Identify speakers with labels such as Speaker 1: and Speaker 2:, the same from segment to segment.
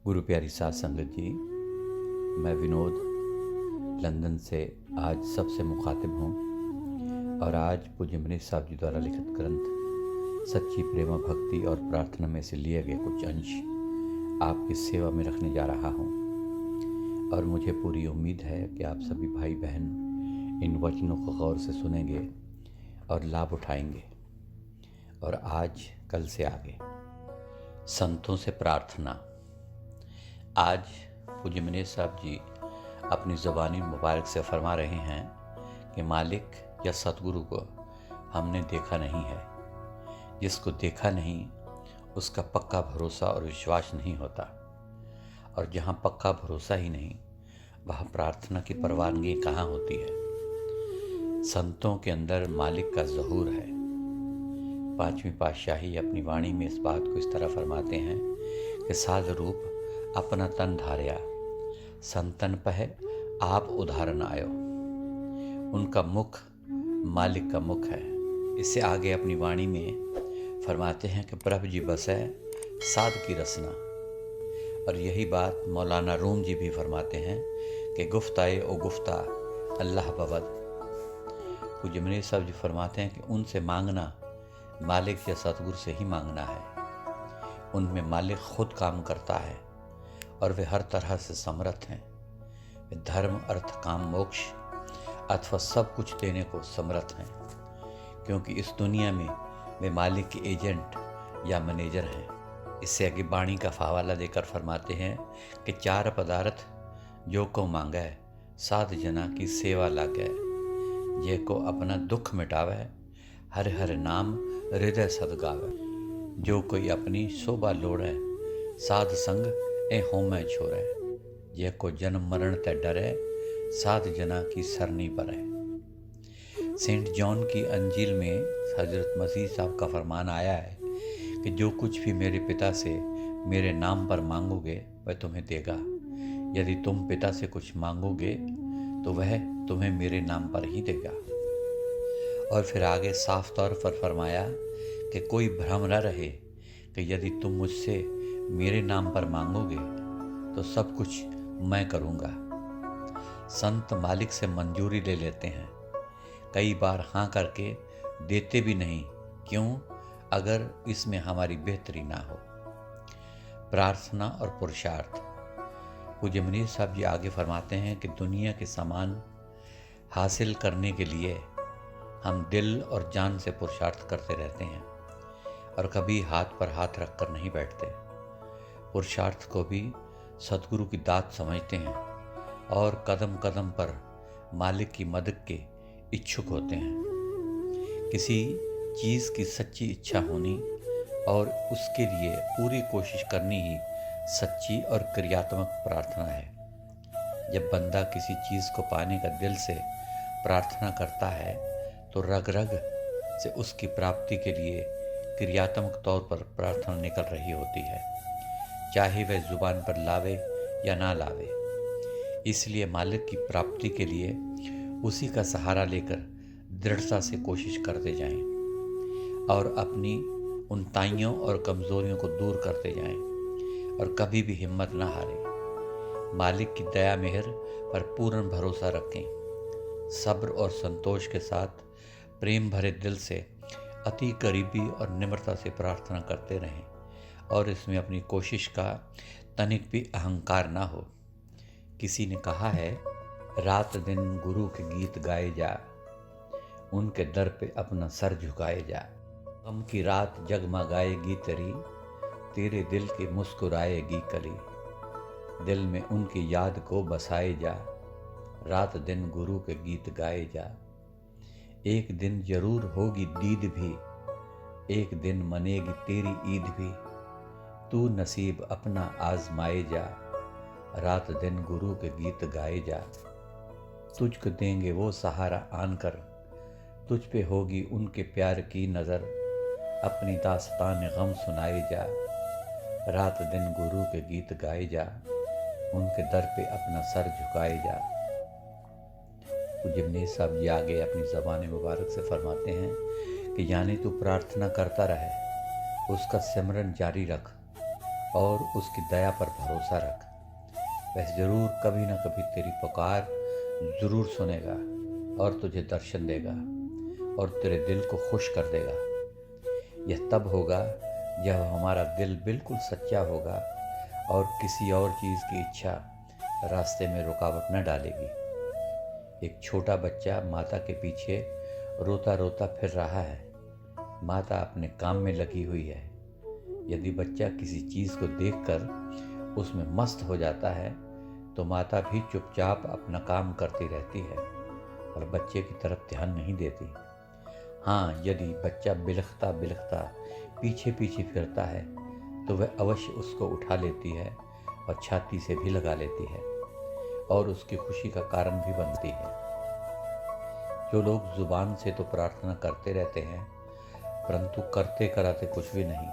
Speaker 1: गुरु प्यारी साध संगत जी, मैं विनोद लंदन से आज सबसे मुखातिब हूँ और आज पूज्य मनीष साहब जी द्वारा लिखित ग्रंथ सच्ची प्रेम भक्ति और प्रार्थना में से लिए गए कुछ अंश आपकी सेवा में रखने जा रहा हूँ। और मुझे पूरी उम्मीद है कि आप सभी भाई बहन इन वचनों को गौर से सुनेंगे और लाभ उठाएंगे। और आज कल से आगे संतों से प्रार्थना। आज पूज्य मनीष साहब जी अपनी ज़बानी मुबारक से फरमा रहे हैं कि मालिक या सतगुरु को हमने देखा नहीं है। जिसको देखा नहीं उसका पक्का भरोसा और विश्वास नहीं होता, और जहाँ पक्का भरोसा ही नहीं वहाँ प्रार्थना की परवानगी कहाँ होती है। संतों के अंदर मालिक का ज़हूर है। पांचवी पातशाही अपनी वाणी में इस बात को इस तरह फरमाते हैं कि साध रूप अपना तन धार्या, संतन पह आप उदाहरण आयो। उनका मुख मालिक का मुख है। इससे आगे अपनी वाणी में फरमाते हैं कि प्रभु जी बसै साध की रसना। और यही बात मौलाना रूम जी भी फरमाते हैं कि गुफ्ताए ओ गुफ्ता अल्लाह बवद। पूज्य मनीष साहब जी फरमाते हैं कि उनसे मांगना मालिक या सतगुरु से ही मांगना है। उनमें मालिक खुद काम करता है और वे हर तरह से समर्थ हैं। वे धर्म अर्थ काम मोक्ष अथवा सब कुछ देने को समर्थ हैं, क्योंकि इस दुनिया में वे मालिक के एजेंट या मैनेजर हैं। इससे आगे बाणी का हवाला देकर फरमाते हैं कि चार पदार्थ जो को मांगे साध जना की सेवा लागे। ये को अपना दुख मिटावे हर हर नाम हृदय सदगावे। जो कोई अपनी शोभा लोड़े साध संग ए होमै छोड़े। ये को जन्म मरण ते डरे साध जना की सरनी परे। सेंट जॉन की अंजील में हजरत मसीह साहब का फरमान आया है कि जो कुछ भी मेरे पिता से मेरे नाम पर मांगोगे वह तुम्हें देगा। यदि तुम पिता से कुछ मांगोगे तो वह तुम्हें मेरे नाम पर ही देगा। और फिर आगे साफ तौर पर फरमाया कि कोई भ्रम न रहे कि यदि तुम मुझसे मेरे नाम पर मांगोगे तो सब कुछ मैं करूँगा। संत मालिक से मंजूरी ले लेते हैं, कई बार हाँ करके देते भी नहीं। क्यों? अगर इसमें हमारी बेहतरी ना हो। प्रार्थना और पुरुषार्थ। पूज्य मनीष साहब जी आगे फरमाते हैं कि दुनिया के सामान हासिल करने के लिए हम दिल और जान से पुरुषार्थ करते रहते हैं और कभी हाथ पर हाथ रखकर नहीं बैठते। पुरुषार्थ को भी सतगुरु की दात समझते हैं और कदम कदम पर मालिक की मदद के इच्छुक होते हैं। किसी चीज़ की सच्ची इच्छा होनी और उसके लिए पूरी कोशिश करनी ही सच्ची और क्रियात्मक प्रार्थना है। जब बंदा किसी चीज़ को पाने का दिल से प्रार्थना करता है तो रग रग से उसकी प्राप्ति के लिए क्रियात्मक तौर पर प्रार्थना निकल रही होती है, चाहे वह जुबान पर लावे या ना लावे। इसलिए मालिक की प्राप्ति के लिए उसी का सहारा लेकर दृढ़ता से कोशिश करते जाएं और अपनी उन ताइयों और कमज़ोरियों को दूर करते जाएं और कभी भी हिम्मत ना हारें। मालिक की दया मेहर पर पूर्ण भरोसा रखें। सब्र और संतोष के साथ प्रेम भरे दिल से अति करीबी और निम्रता से प्रार्थना करते रहें और इसमें अपनी कोशिश का तनिक भी अहंकार ना हो। किसी ने कहा है, रात दिन गुरु के गीत गाए जा, उनके दर पे अपना सर झुकाए जा। गम की रात जगमगाएगी तेरे दिल की मुस्कुराएगी कली। दिल में उनकी याद को बसाए जा, रात दिन गुरु के गीत गाए जा। एक दिन जरूर होगी दीद भी, एक दिन मनेगी तेरी ईद भी। तू नसीब अपना आजमाए जा, रात दिन गुरु के गीत गाए जा। तुझको देंगे वो सहारा आन कर, तुझ पे होगी उनके प्यार की नज़र। अपनी दास्तान गम सुनाए जा, रात दिन गुरु के गीत गाए जा। उनके दर पे अपना सर झुकाए जा। पूज्य मनीष साहब जी आगे अपनी ज़बान मुबारक से फरमाते हैं कि यानी तू प्रार्थना करता रहे, उसका सिमरन जारी रख, और उसकी दया पर भरोसा रख। वह ज़रूर कभी न कभी तेरी पुकार ज़रूर सुनेगा और तुझे दर्शन देगा और तेरे दिल को खुश कर देगा। यह तब होगा जब हमारा दिल बिल्कुल सच्चा होगा और किसी और चीज़ की इच्छा रास्ते में रुकावट न डालेगी। एक छोटा बच्चा माता के पीछे रोता रोता फिर रहा है। माता अपने काम में लगी हुई है। यदि बच्चा किसी चीज़ को देखकर उसमें मस्त हो जाता है तो माता भी चुपचाप अपना काम करती रहती है और बच्चे की तरफ ध्यान नहीं देती। हाँ, यदि बच्चा बिलखता बिलखता पीछे पीछे फिरता है तो वह अवश्य उसको उठा लेती है और छाती से भी लगा लेती है और उसकी खुशी का कारण भी बनती है। जो लोग जुबान से तो प्रार्थना करते रहते हैं परंतु करते कराते कुछ भी नहीं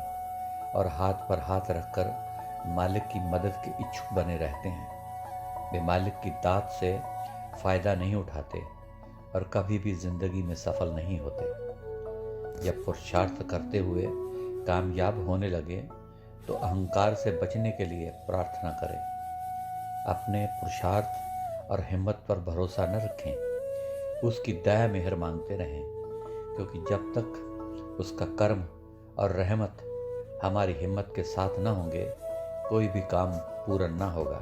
Speaker 1: और हाथ पर हाथ रखकर मालिक की मदद के इच्छुक बने रहते हैं, वे मालिक की दात से फ़ायदा नहीं उठाते और कभी भी ज़िंदगी में सफल नहीं होते। जब पुरुषार्थ करते हुए कामयाब होने लगे तो अहंकार से बचने के लिए प्रार्थना करें। अपने पुरुषार्थ और हिम्मत पर भरोसा न रखें, उसकी दया मेहर मांगते रहें, क्योंकि जब तक उसका कर्म और रहमत हमारी हिम्मत के साथ न होंगे कोई भी काम पूरा न होगा।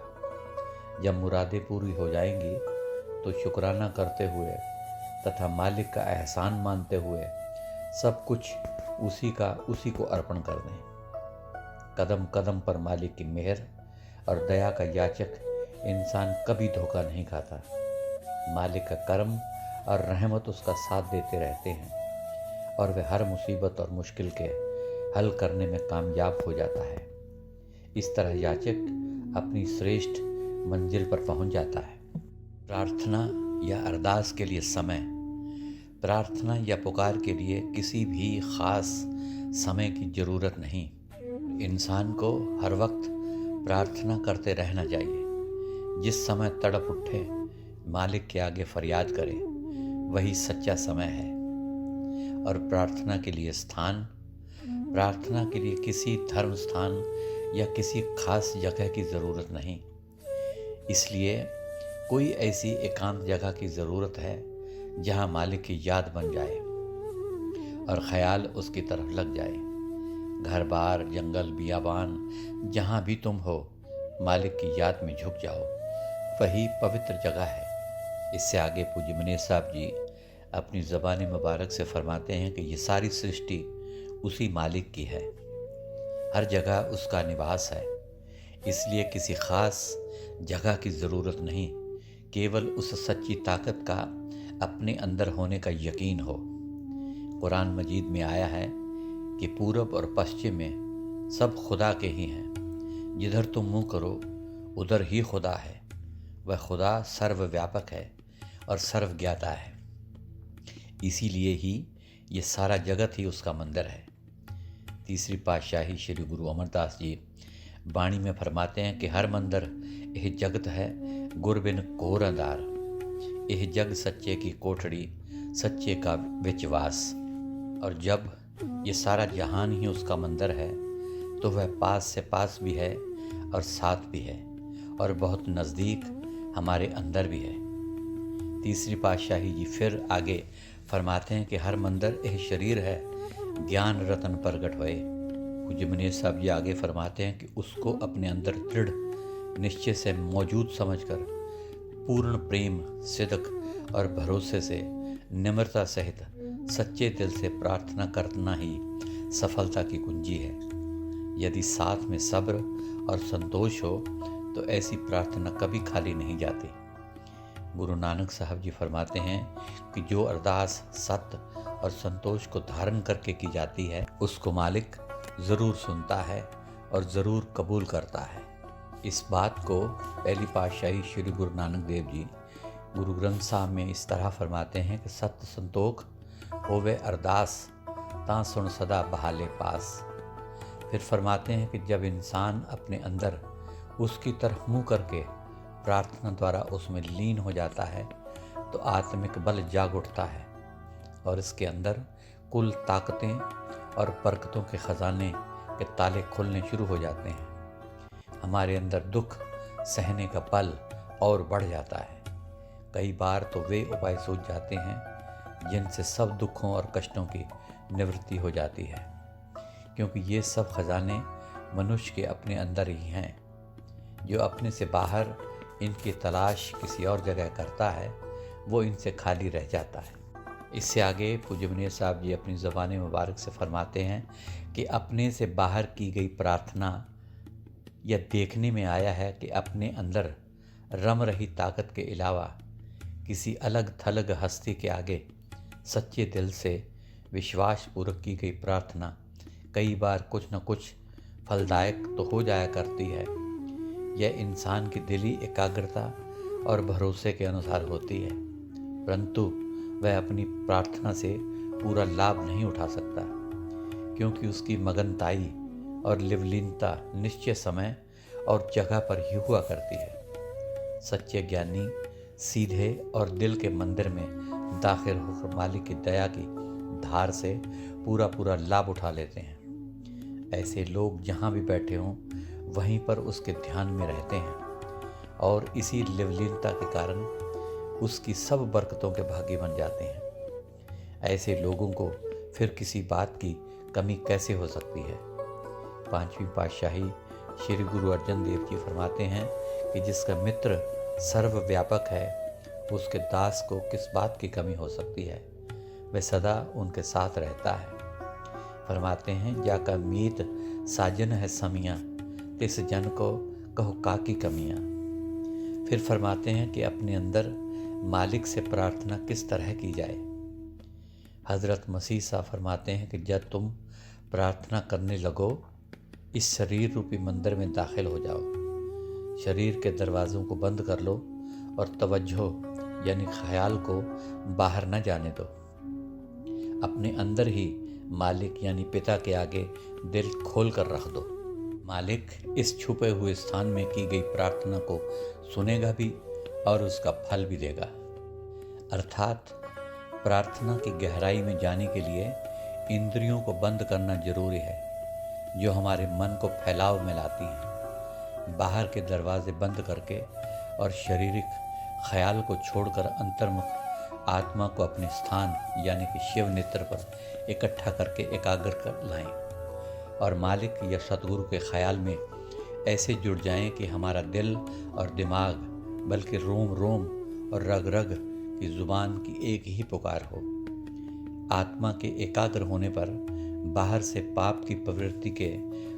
Speaker 1: जब मुरादें पूरी हो जाएंगी तो शुक्राना करते हुए तथा मालिक का एहसान मानते हुए सब कुछ उसी को अर्पण कर दें। कदम कदम पर मालिक की मेहर और दया का याचक इंसान कभी धोखा नहीं खाता। मालिक का कर्म और रहमत उसका साथ देते रहते हैं और वह हर मुसीबत और मुश्किल के हल करने में कामयाब हो जाता है। इस तरह याचक अपनी श्रेष्ठ मंजिल पर पहुंच जाता है। प्रार्थना या अरदास के लिए समय। प्रार्थना या पुकार के लिए किसी भी ख़ास समय की ज़रूरत नहीं। इंसान को हर वक्त प्रार्थना करते रहना चाहिए। जिस समय तड़प उठे मालिक के आगे फरियाद करे वही सच्चा समय है। और प्रार्थना के लिए स्थान। प्रार्थना के लिए किसी धर्म स्थान या किसी खास जगह की ज़रूरत नहीं। इसलिए कोई ऐसी एकांत जगह की ज़रूरत है जहाँ मालिक की याद बन जाए और ख्याल उसकी तरफ लग जाए। घर बार, जंगल, बियाबान, जहाँ भी तुम हो मालिक की याद में झुक जाओ, वही पवित्र जगह है। इससे आगे पूज्य मनीष साहब जी अपनी ज़बान मुबारक से फरमाते हैं कि ये सारी सृष्टि उसी मालिक की है, हर जगह उसका निवास है। इसलिए किसी ख़ास जगह की ज़रूरत नहीं, केवल उस सच्ची ताकत का अपने अंदर होने का यकीन हो। कुरान मजीद में आया है कि पूरब और पश्चिम में सब खुदा के ही हैं। जिधर तुम मुँह करो उधर ही खुदा है। वह खुदा सर्वव्यापक है और सर्वज्ञाता है। इसीलिए ही ये सारा जगत ही उसका मंदिर है। तीसरी पातशाही श्री गुरु अमरदास जी बाणी में फरमाते हैं कि हर मंदिर यह जगत है गुर बिन कोर अंधार। यह जग सच्चे की कोठड़ी, सच्चे का विचवास। और जब ये सारा जहान ही उसका मंदिर है तो वह पास से पास भी है और साथ भी है और बहुत नज़दीक हमारे अंदर भी है। तीसरी पातशाही जी फिर आगे फरमाते हैं कि हर मंदिर यह शरीर है ज्ञान रतन प्रगट होए। पूज्य मनीष साहब जी आगे फरमाते हैं कि उसको अपने अंदर दृढ़ निश्चय से मौजूद समझकर पूर्ण प्रेम, सिदक और भरोसे से निम्रता सहित सच्चे दिल से प्रार्थना करना ही सफलता की कुंजी है। यदि साथ में सब्र और संतोष हो तो ऐसी प्रार्थना कभी खाली नहीं जाती। गुरु नानक साहब जी फरमाते हैं कि जो अरदास सत्य और संतोष को धारण करके की जाती है उसको मालिक ज़रूर सुनता है और ज़रूर कबूल करता है। इस बात को पहली पातशाही श्री गुरु नानक देव जी गुरु ग्रंथ साहब में इस तरह फरमाते हैं कि सत्य संतोख होवे अरदास तां सुन सदा बहाले पास। फिर फरमाते हैं कि जब इंसान अपने अंदर उसकी तरफ मुँह करके प्रार्थना द्वारा उसमें लीन हो जाता है तो आत्मिक बल जाग उठता है और इसके अंदर कुल ताकतें और बरकतों के ख़जाने के ताले खुलने शुरू हो जाते हैं। हमारे अंदर दुख सहने का बल और बढ़ जाता है। कई बार तो वे उपाय सूझ जाते हैं जिनसे सब दुखों और कष्टों की निवृत्ति हो जाती है, क्योंकि ये सब खजाने मनुष्य के अपने अंदर ही हैं। जो अपने से बाहर इनकी तलाश किसी और जगह करता है वो इनसे खाली रह जाता है। इससे आगे पूज्य मुनीर साहब जी अपनी ज़बान मुबारक से फरमाते हैं कि अपने से बाहर की गई प्रार्थना यह देखने में आया है कि अपने अंदर रम रही ताकत के अलावा किसी अलग थलग हस्ती के आगे सच्चे दिल से विश्वास पूर्वक की गई प्रार्थना कई बार कुछ न कुछ फलदायक तो हो जाया करती है। यह इंसान की दिली एकाग्रता और भरोसे के अनुसार होती है, परंतु वह अपनी प्रार्थना से पूरा लाभ नहीं उठा सकता, क्योंकि उसकी मगनताई और लिवलीनता निश्चित समय और जगह पर ही हुआ करती है। सच्चे ज्ञानी सीधे और दिल के मंदिर में दाखिल होकर मालिक की दया की धार से पूरा लाभ उठा लेते हैं। ऐसे लोग जहाँ भी बैठे हों वहीं पर उसके ध्यान में रहते हैं और इसी लिवलीनता के कारण उसकी सब बरकतों के भागी बन जाते हैं। ऐसे लोगों को फिर किसी बात की कमी कैसे हो सकती है। पांचवी पातशाही श्री गुरु अर्जन देव जी फरमाते हैं कि जिसका मित्र सर्वव्यापक है उसके दास को किस बात की कमी हो सकती है, वह सदा उनके साथ रहता है। फरमाते हैं जाका मीत साजन है समियाँ, तिस जन को कहो काकी कमियाँ। फिर फरमाते हैं कि अपने अंदर मालिक से प्रार्थना किस तरह की जाए। हज़रत मसीह साहब फरमाते हैं कि जब तुम प्रार्थना करने लगो इस शरीर रूपी मंदिर में दाखिल हो जाओ, शरीर के दरवाज़ों को बंद कर लो और तवज्जो यानी ख्याल को बाहर न जाने दो। अपने अंदर ही मालिक यानी पिता के आगे दिल खोल कर रख दो। मालिक इस छुपे हुए स्थान में की गई प्रार्थना को सुनेगा भी और उसका फल भी देगा। अर्थात प्रार्थना की गहराई में जाने के लिए इंद्रियों को बंद करना जरूरी है, जो हमारे मन को फैलाव में लाती हैं। बाहर के दरवाजे बंद करके और शारीरिक ख्याल को छोड़कर अंतर्मुख आत्मा को अपने स्थान यानी कि शिव नेत्र पर इकट्ठा करके एकाग्र कर लाएं और मालिक या सतगुरु के ख्याल में ऐसे जुड़ जाएं कि हमारा दिल और दिमाग बल्कि रोम रोम और रग रग की जुबान की एक ही पुकार हो। आत्मा के एकाग्र होने पर बाहर से पाप की प्रवृत्ति के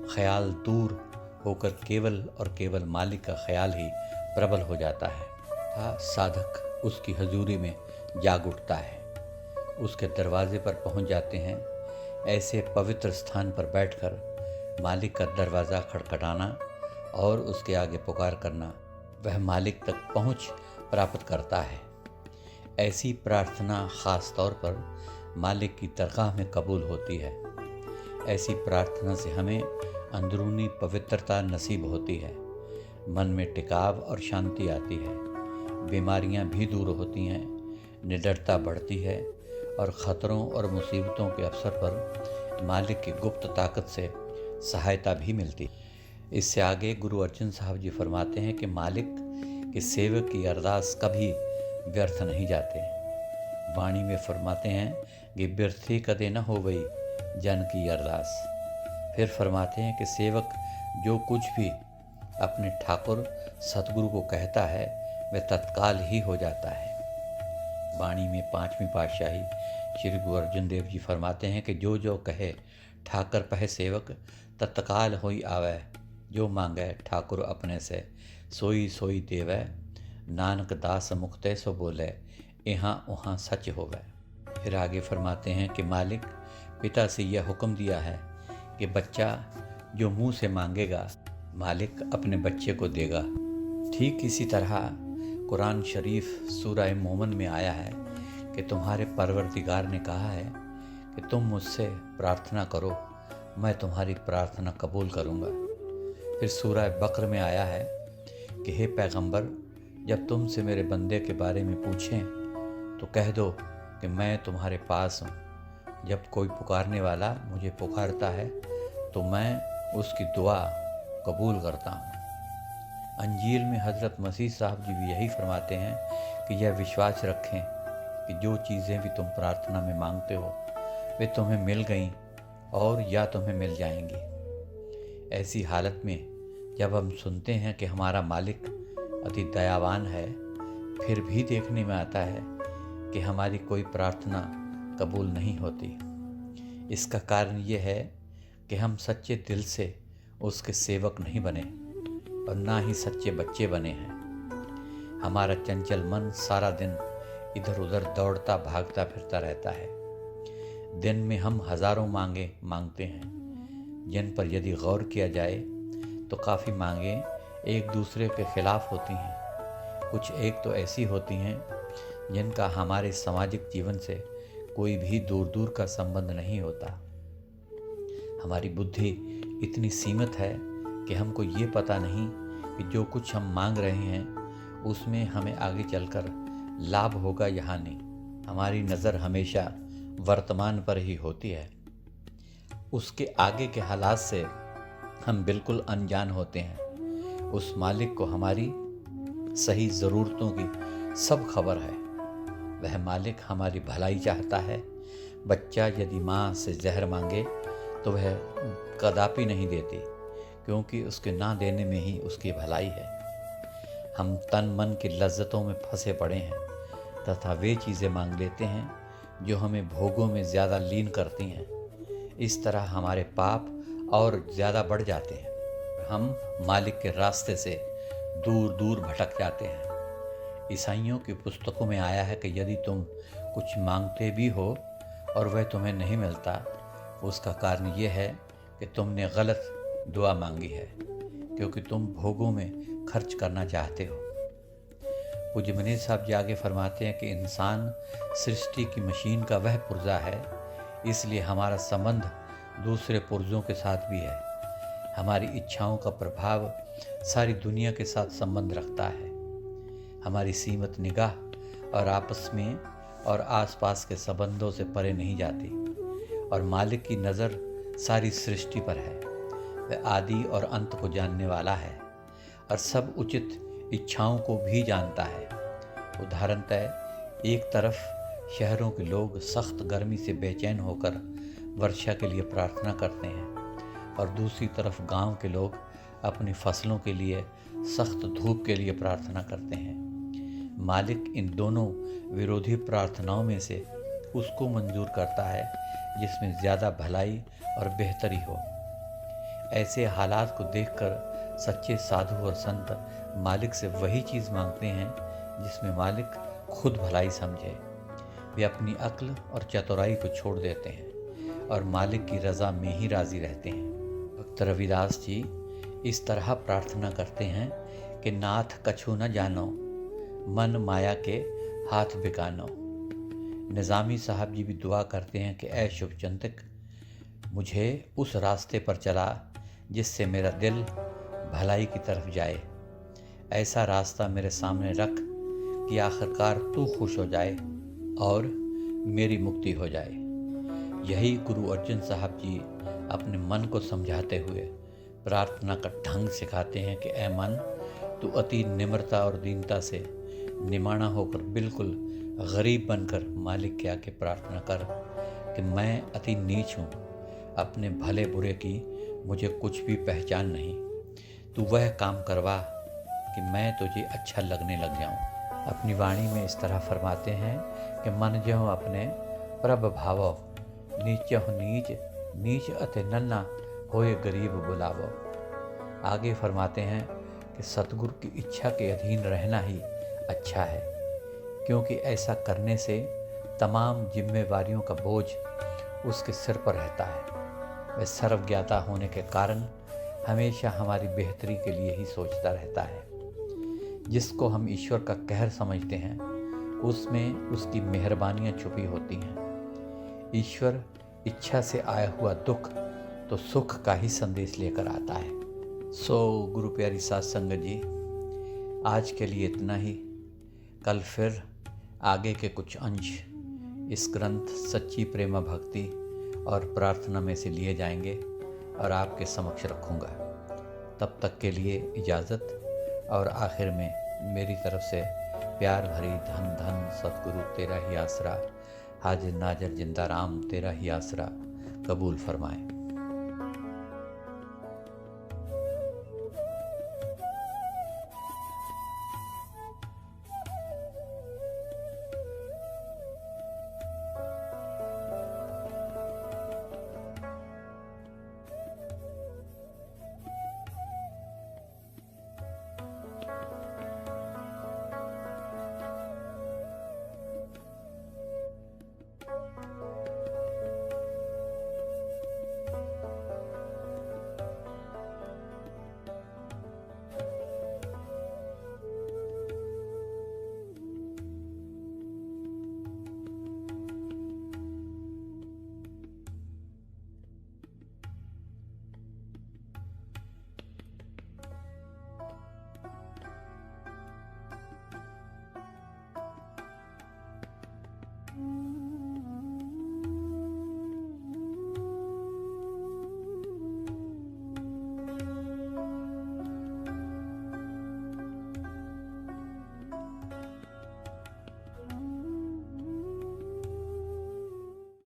Speaker 1: ख्याल दूर होकर केवल और केवल मालिक का ख्याल ही प्रबल हो जाता है तथा साधक उसकी हजूरी में जाग उठता है, उसके दरवाजे पर पहुंच जाते हैं। ऐसे पवित्र स्थान पर बैठकर मालिक का दरवाज़ा खटखटाना और उसके आगे पुकार करना, वह मालिक तक पहुंच प्राप्त करता है। ऐसी प्रार्थना ख़ास तौर पर मालिक की दरगाह में कबूल होती है। ऐसी प्रार्थना से हमें अंदरूनी पवित्रता नसीब होती है, मन में टिकाव और शांति आती है, बीमारियां भी दूर होती हैं, निडरता बढ़ती है और ख़तरों और मुसीबतों के अवसर पर मालिक की गुप्त ताकत से सहायता भी मिलती है। इससे आगे गुरु अर्जन साहब जी फरमाते हैं कि मालिक के सेवक की अरदास कभी व्यर्थ नहीं जाते। वाणी में फरमाते हैं कि व्यर्थी कदे न हो गई जन की अरदास। फिर फरमाते हैं कि सेवक जो कुछ भी अपने ठाकुर सतगुरु को कहता है वह तत्काल ही हो जाता है। वाणी में पांचवी पातशाही श्री गुरु अर्जन देव जी फरमाते हैं कि जो जो कहे ठाकर पह सेवक तत्काल होई आवे, जो मांगे ठाकुर अपने से सोई सोई देवै, नानक दास मुक्ते सो बोले यहाँ वहाँ सच होवे। फिर आगे फरमाते हैं कि मालिक पिता से यह हुक्म दिया है कि बच्चा जो मुंह से मांगेगा मालिक अपने बच्चे को देगा। ठीक इसी तरह कुरान शरीफ सूरह मोमिन में आया है कि तुम्हारे परवरदिगार ने कहा है कि तुम मुझसे प्रार्थना करो, मैं तुम्हारी प्रार्थना कबूल करूँगा। फिर सूरह बकर में आया है कि हे पैगंबर, जब तुमसे मेरे बंदे के बारे में पूछें तो कह दो कि मैं तुम्हारे पास हूँ। जब कोई पुकारने वाला मुझे पुकारता है तो मैं उसकी दुआ कबूल करता हूँ। अंजील में हज़रत मसीह साहब जी भी यही फरमाते हैं कि यह विश्वास रखें कि जो चीज़ें भी तुम प्रार्थना में मांगते हो वे तुम्हें मिल गईं और या तुम्हें मिल जाएंगी। ऐसी हालत में जब हम सुनते हैं कि हमारा मालिक अति दयावान है, फिर भी देखने में आता है कि हमारी कोई प्रार्थना कबूल नहीं होती, इसका कारण ये है कि हम सच्चे दिल से उसके सेवक नहीं बने और ना ही सच्चे बच्चे बने हैं। हमारा चंचल मन सारा दिन इधर उधर दौड़ता भागता फिरता रहता है। दिन में हम हज़ारों मांगे मांगते हैं, जिन पर यदि गौर किया जाए तो काफ़ी मांगें एक दूसरे के खिलाफ होती हैं। कुछ एक तो ऐसी होती हैं जिनका हमारे सामाजिक जीवन से कोई भी दूर दूर का संबंध नहीं होता। हमारी बुद्धि इतनी सीमित है कि हमको ये पता नहीं कि जो कुछ हम मांग रहे हैं उसमें हमें आगे चलकर लाभ होगा या हानि। हमारी नज़र हमेशा वर्तमान पर ही होती है, उसके आगे के हालात से हम बिल्कुल अनजान होते हैं। उस मालिक को हमारी सही ज़रूरतों की सब खबर है। वह मालिक हमारी भलाई चाहता है। बच्चा यदि माँ से जहर मांगे तो वह कदापि नहीं देती, क्योंकि उसके ना देने में ही उसकी भलाई है। हम तन मन की लज्जतों में फंसे पड़े हैं तथा वे चीज़ें मांग लेते हैं जो हमें भोगों में ज़्यादा लीन करती हैं। इस तरह हमारे पाप और ज़्यादा बढ़ जाते हैं। हम मालिक के रास्ते से दूर दूर भटक जाते हैं। ईसाइयों की पुस्तकों में आया है कि यदि तुम कुछ मांगते भी हो और वह तुम्हें नहीं मिलता, उसका कारण ये है कि तुमने गलत दुआ मांगी है, क्योंकि तुम भोगों में खर्च करना चाहते हो। पूज्य मनीष साहब जी आगे फरमाते हैं कि इंसान सृष्टि की मशीन का वह पुर्जा है, इसलिए हमारा संबंध दूसरे पुर्जों के साथ भी है। हमारी इच्छाओं का प्रभाव सारी दुनिया के साथ संबंध रखता है। हमारी सीमित निगाह और आपस में और आसपास के संबंधों से परे नहीं जाती, और मालिक की नज़र सारी सृष्टि पर है। वह आदि और अंत को जानने वाला है और सब उचित इच्छाओं को भी जानता है। उदाहरणतः एक तरफ शहरों के लोग सख्त गर्मी से बेचैन होकर वर्षा के लिए प्रार्थना करते हैं, और दूसरी तरफ गांव के लोग अपनी फसलों के लिए सख्त धूप के लिए प्रार्थना करते हैं। मालिक इन दोनों विरोधी प्रार्थनाओं में से उसको मंजूर करता है जिसमें ज़्यादा भलाई और बेहतरी हो। ऐसे हालात को देखकर सच्चे साधु और संत मालिक से वही चीज़ मांगते हैं जिसमें मालिक खुद भलाई समझे। वे अपनी अक्ल और चतुराई को छोड़ देते हैं और मालिक की रज़ा में ही राज़ी रहते हैं। भक्त रविदास जी इस तरह प्रार्थना करते हैं कि नाथ कछु न जानो, मन माया के हाथ बिकानो। निज़ामी साहब जी भी दुआ करते हैं कि ऐ शुभचिंतक, मुझे उस रास्ते पर चला जिससे मेरा दिल भलाई की तरफ जाए। ऐसा रास्ता मेरे सामने रख कि आखिरकार तू खुश हो जाए और मेरी मुक्ति हो जाए। यही गुरु अर्जुन साहब जी अपने मन को समझाते हुए प्रार्थना का ढंग सिखाते हैं कि ऐ मन, तू अति निम्रता और दीनता से निमाणा होकर बिल्कुल गरीब बनकर मालिक के आगे प्रार्थना कर कि मैं अति नीच हूँ, अपने भले बुरे की मुझे कुछ भी पहचान नहीं। तू वह काम करवा कि मैं तुझे अच्छा लगने लग जाऊँ। अपनी वाणी में इस तरह फरमाते हैं कि मन ज्यों अपने प्रभ भावो, नीचहु नीच, नीच अति नन्ना होए गरीब बुलावो। आगे फरमाते हैं कि सतगुरु की इच्छा के अधीन रहना ही अच्छा है, क्योंकि ऐसा करने से तमाम जिम्मेवारियों का बोझ उसके सिर पर रहता है। वह सर्वज्ञाता होने के कारण हमेशा हमारी बेहतरी के लिए ही सोचता रहता है। जिसको हम ईश्वर का कहर समझते हैं, उसमें उसकी मेहरबानियाँ छुपी होती हैं। ईश्वर इच्छा से आया हुआ दुख तो सुख का ही संदेश लेकर आता है। सो गुरु प्यारी साध संगत जी, आज के लिए इतना ही। कल फिर आगे के कुछ अंश इस ग्रंथ सच्ची प्रेमा भक्ति और प्रार्थना में से लिए जाएंगे और आपके समक्ष रखूँगा। तब तक के लिए इजाज़त और आखिर में मेरी तरफ से प्यार भरी धन धन सतगुरु तेरा ही आसरा, हाजिर नाजर जिंदा राम तेरा ही आसरा कबूल फरमाए।